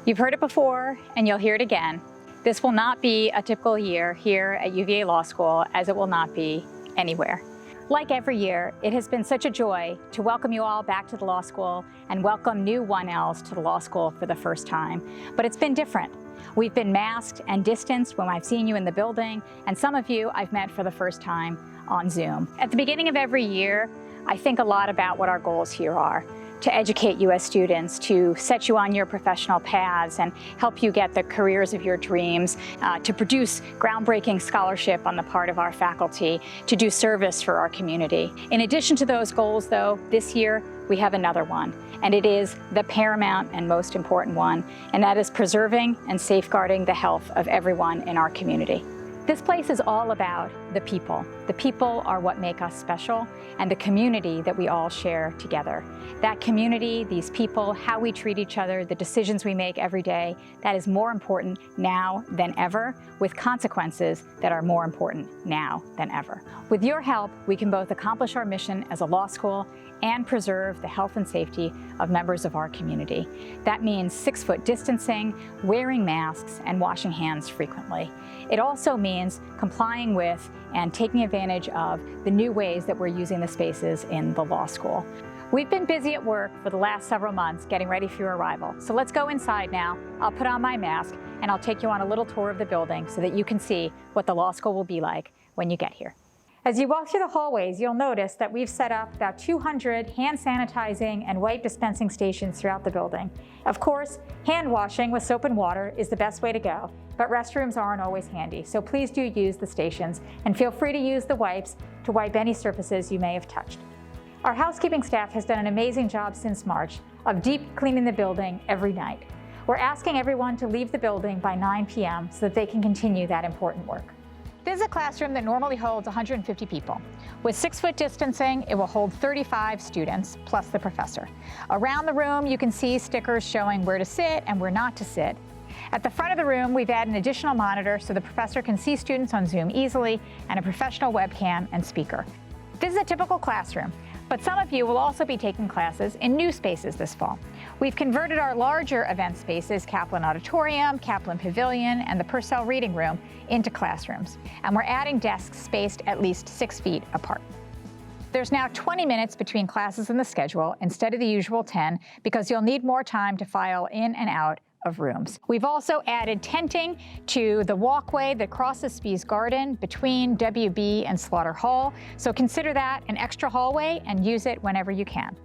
You've heard it before, and you'll hear it again. This will not be a typical year here at UVA Law School, as it will not be anywhere. Like every year, it has been such a joy to welcome you all back to the law school and welcome new 1Ls to the law school for the first time. But it's been different. We've been masked and distanced when I've seen you in the building, and some of you I've met for the first time on Zoom. At the beginning of every year, I think a lot about what our goals here are: to educate you as students, to set you on your professional paths and help you get the careers of your dreams, to produce groundbreaking scholarship on the part of our faculty, to do service for our community. In addition to those goals, though, this year we have another one, and it is the paramount and most important one, and that is preserving and safeguarding the health of everyone in our community. This place is all about the people. The people are what make us special, and the community that we all share together. That community, these people, how we treat each other, the decisions we make every day, that is more important now than ever, with consequences that are more important now than ever. With your help, we can both accomplish our mission as a law school and preserve the health and safety of members of our community. That means 6-foot distancing, wearing masks, and washing hands frequently. It also means complying with and taking advantage of the new ways that we're using the spaces in the law school. We've been busy at work for the last several months getting ready for your arrival. So let's go inside now. I'll put on my mask and I'll take you on a little tour of the building so that you can see what the law school will be like when you get here. As you walk through the hallways, you'll notice that we've set up about 200 hand sanitizing and wipe dispensing stations throughout the building. Of course, hand washing with soap and water is the best way to go, but restrooms aren't always handy, so please do use the stations and feel free to use the wipes to wipe any surfaces you may have touched. Our housekeeping staff has done an amazing job since March of deep cleaning the building every night. We're asking everyone to leave the building by 9 p.m. so that they can continue that important work. This is a classroom that normally holds 150 people. With 6-foot distancing, it will hold 35 students, plus the professor. Around the room, you can see stickers showing where to sit and where not to sit. At the front of the room, we've added an additional monitor so the professor can see students on Zoom easily, and a professional webcam and speaker. This is a typical classroom, but some of you will also be taking classes in new spaces this fall. We've converted our larger event spaces, Kaplan Auditorium, Kaplan Pavilion, and the Purcell Reading Room, into classrooms. And we're adding desks spaced at least 6 feet apart. There's now 20 minutes between classes in the schedule instead of the usual 10 because you'll need more time to file in and out of rooms. We've also added tenting to the walkway that crosses Spee's Garden between WB and Slaughter Hall, so consider that an extra hallway and use it whenever you can.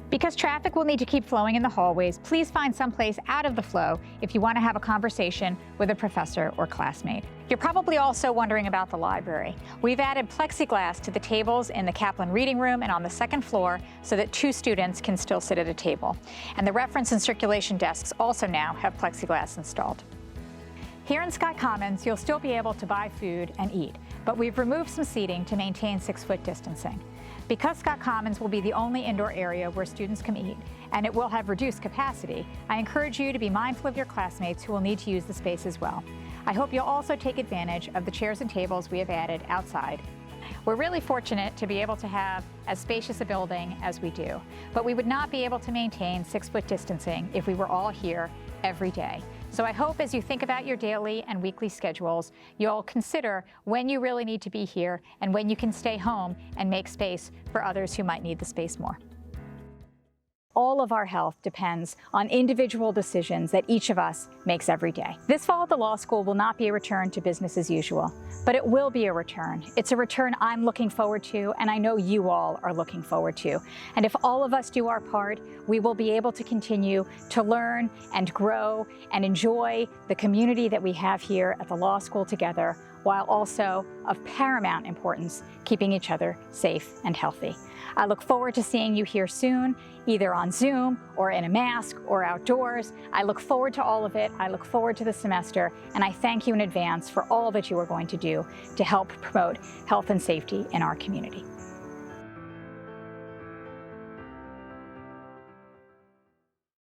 Because traffic will need to keep flowing in the hallways, please find someplace out of the flow if you want to have a conversation with a professor or classmate. You're probably also wondering about the library. We've added plexiglass to the tables in the Kaplan Reading Room and on the second floor so that 2 students can still sit at a table. And the reference and circulation desks also now have plexiglass installed. Here in Scott Commons, you'll still be able to buy food and eat, but we've removed some seating to maintain 6-foot distancing. Because Scott Commons will be the only indoor area where students can eat, and it will have reduced capacity, I encourage you to be mindful of your classmates who will need to use the space as well. I hope you'll also take advantage of the chairs and tables we have added outside. We're really fortunate to be able to have as spacious a building as we do, but we would not be able to maintain 6-foot distancing if we were all here every day. So I hope as you think about your daily and weekly schedules, you'll consider when you really need to be here and when you can stay home and make space for others who might need the space more. All of our health depends on individual decisions that each of us makes every day. This fall at the law school will not be a return to business as usual, but it will be a return. It's a return I'm looking forward to, and I know you all are looking forward to. And if all of us do our part, we will be able to continue to learn and grow and enjoy the community that we have here at the law school together, while also, of paramount importance, keeping each other safe and healthy. I look forward to seeing you here soon, either on Zoom or in a mask or outdoors. I look forward to all of it. I look forward to the semester, and I thank you in advance for all that you are going to do to help promote health and safety in our community.